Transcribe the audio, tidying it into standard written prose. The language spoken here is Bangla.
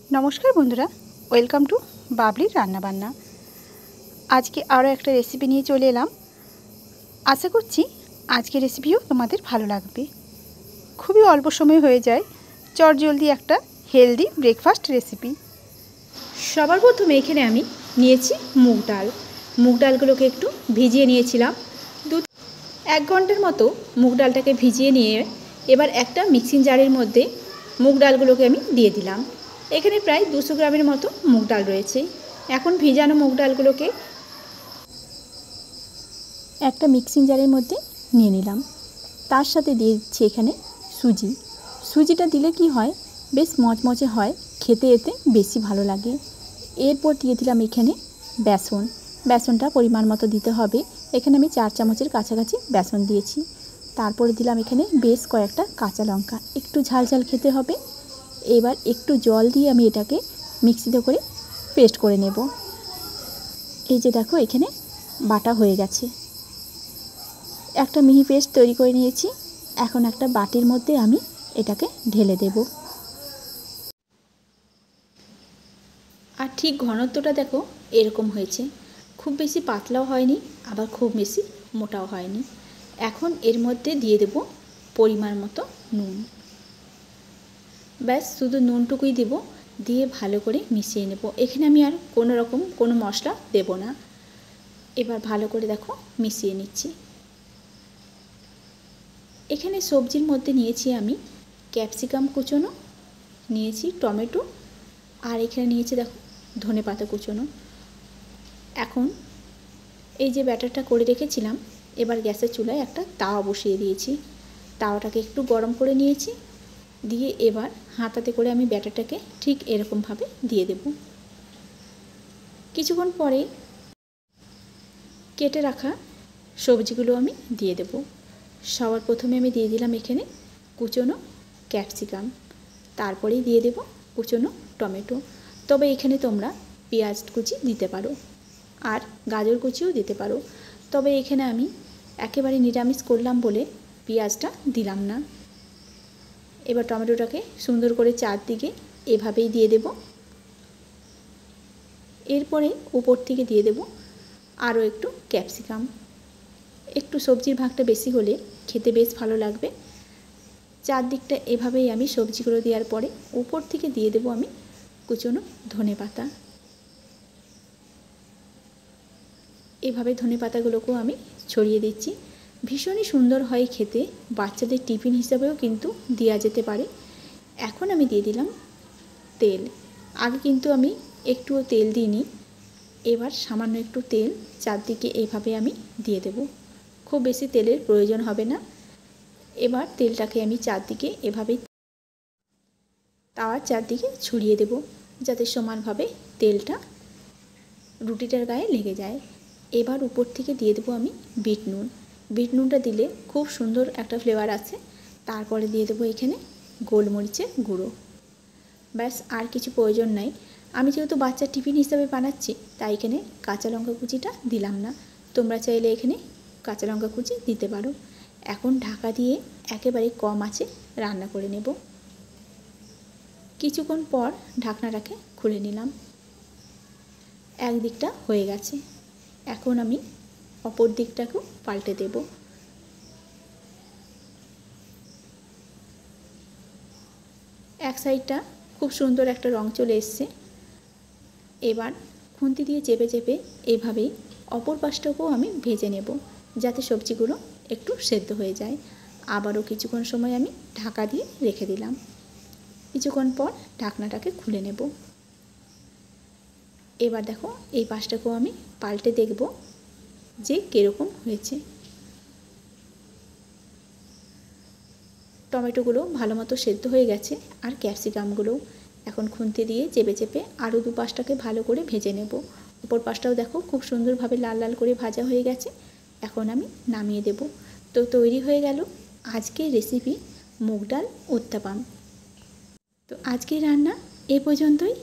नमस्कार बंधुरा वेलकम टू बाबलिर रान्ना बान्ना। आज के आरो एक रेसिपि निये चले एलाम। आशा करछि आज के रेसिपिओ तोमादेर भालो लागबे। खूबई अल्प समय हये जाय चटजल्दी एकटा हेल्दी ब्रेकफास्ट रेसिपि। सबार प्रथमे एखाने आमि नियेछि मुग डाल। मुग डालगुलोके एकटु भिजिए नियेछिलाम। 1 घंटार मतो मुग डालटाके भिजिए निये एबार एकटा मिक्सिंग जारेर मध्य मुग डालगुलोके आमि दिये दिलाम। एखाने प्राय 200 ग्रामेर मतो मुग डाल रयेछे। एखन भिजानो मुग डालगुलोके एकटा मिक्सिंग जारेर मध्य निये निलाम। तार साथे दिये दिচ্ছি एखाने सुजी। सुजिटा दिले कि हय बेश मचमचे हय, खेते एते बेशी भालो लागे। एरपर दिये दिलाम एखाने बेसन। बेसनटा परिमाण मतो दिते हबे। एखाने आमि 4 चामचेर काछाकाछि बेसन दियेछि। तारपरे दिलाम एखाने बेश कयेकटा काँचा लंका। एकटु झाल झाल खेते हबे। एबार एकटु जल दिए आमि एटाके मिक्सिते करे पेस्ट करे नेब। এই যে দেখো এখানে বাটা হয়ে গেছে। একটা মিহি পেস্ট তৈরি করে নিয়েছি। এখন একটা বাটির মধ্যে আমি এটাকে ঢেলে দেব। আর ঠিক ঘনত্বটা দেখো এরকম হয়েছে। খুব বেশি পাতলাও হয়নি আবার খুব বেশি মোটাও হয়নি। এখন এর মধ্যে দিয়ে দেব পরিমাণ মতো নুন। ব্যাস শুধু নুনটুকুই দেব, দিয়ে ভালো করে মিশিয়ে নেব। এখানে আমি আর কোনো রকম কোনো মশলা দেব না। এবার ভালো করে দেখো মিশিয়ে নিচ্ছি। এখানে সবজির মধ্যে নিয়েছি আমি ক্যাপসিকাম কুচোনো, নিয়েছি টমেটো, আর এখানে নিয়েছি দেখো ধনেপাতা কুচোনো। এখন এই যে ব্যাটারটা করে রেখেছিলাম, এবার গ্যাসের চুলায় একটা তাওয়া বসিয়ে দিয়েছি। তাওয়াটাকে একটু গরম করে নিয়েছি, দিয়ে এবার হাতাতে করে আমি ব্যাটারটাকে ঠিক এরকমভাবে দিয়ে দেব। কিছুক্ষণ পরে কেটে রাখা সবজিগুলো আমি দিয়ে দেব। সবার প্রথমে আমি দিয়ে দিলাম এখানে কুচোনো ক্যাপসিকাম, তারপরেই দিয়ে দেব কুচোনো টমেটো। তবে এখানে তোমরা পেঁয়াজ কুচি দিতে পারো আর গাজর কুচিও দিতে পারো। তবে এখানে আমি একেবারে নিরামিষ করলাম বলে পেঁয়াজটা দিলাম না। এবার টমেটোটাকে সুন্দর করে চারদিকে এভাবেই দিয়ে দেব। এরপরে উপর থেকে দিয়ে দেব আরও একটু ক্যাপসিকাম। একটু সবজির ভাগটা বেশি হলে খেতে বেশ ভালো লাগবে। চারদিকটা এভাবেই আমি সবজিগুলো দেওয়ার পরে উপর থেকে দিয়ে দেব আমি কুচোনো ধনেপাতা। এভাবে ধনেপাতাগুলোকেও আমি ছড়িয়ে দিচ্ছি। ভীষণই সুন্দর হয় খেতে, বাচ্চাদের টিফিন হিসাবেও কিন্তু দেওয়া যেতে পারে। এখন আমি দিয়ে দিলাম তেল। আগে কিন্তু আমি একটুও তেল দিইনি, এবার সামান্য একটু তেল চারদিকে এইভাবে আমি দিয়ে দেব। খুব বেশি তেলের প্রয়োজন হবে না। এবার তেলটাকে আমি চারদিকে এভাবেই তাওয়ার চারদিকে ছড়িয়ে দেব, যাতে সমানভাবে তেলটা রুটিটার গায়ে লেগে যায়। এবার উপর থেকে দিয়ে দেবো আমি বিট নুন। বিট নুনটা দিলে খুব সুন্দর একটা ফ্লেভার আছে। তারপরে দিয়ে দেবো এখানে গোলমরিচের গুঁড়ো। ব্যাস আর কিছু প্রয়োজন নাই। আমি যেহেতু বাচ্চার টিফিন হিসাবে বানাচ্ছি, তাই এখানে কাঁচা লঙ্কা কুচিটা দিলাম না। তোমরা চাইলে এখানে কাঁচা লঙ্কা কুচি দিতে পারো। এখন ঢাকা দিয়ে একেবারে কম আঁচে রান্না করে নেব। কিছুক্ষণ পর ঢাকনাটাকে খুলে নিলাম। একদিকটা হয়ে গেছে। এখন আমি অপর দিকটাকেও পাল্টে দেব। এক সাইডটা খুব সুন্দর একটা রং চলে এসছে। এবার খুন্তি দিয়ে চেপে চেপে এইভাবেই অপর পাশটাকেও আমি ভেজে নেব, যাতে সবজিগুলো একটু সেদ্ধ হয়ে যায়। আবারও কিছুক্ষণ সময় আমি ঢাকা দিয়ে রেখে দিলাম। কিছুক্ষণ পর ঢাকনাটাকে খুলে নেব। এবার দেখো এই পাশটাকেও আমি পাল্টে দেখব যে কীরকম হয়েছে। টমেটোগুলো ভালো মতো সেদ্ধ হয়ে গেছে, আর ক্যাপসিকামগুলোও। এখন খুন্তি দিয়ে চেপে চেপে আরও দু পাশটাকে ভালো করে ভেজে নেব। উপর পাশটাও দেখো খুব সুন্দরভাবে লাল লাল করে ভাজা হয়ে গেছে। এখন আমি নামিয়ে দেব। তো তৈরি হয়ে গেল আজকের রেসিপি মুগ ডাল উত্তাপাম। তো আজকের রান্না এ পর্যন্তই।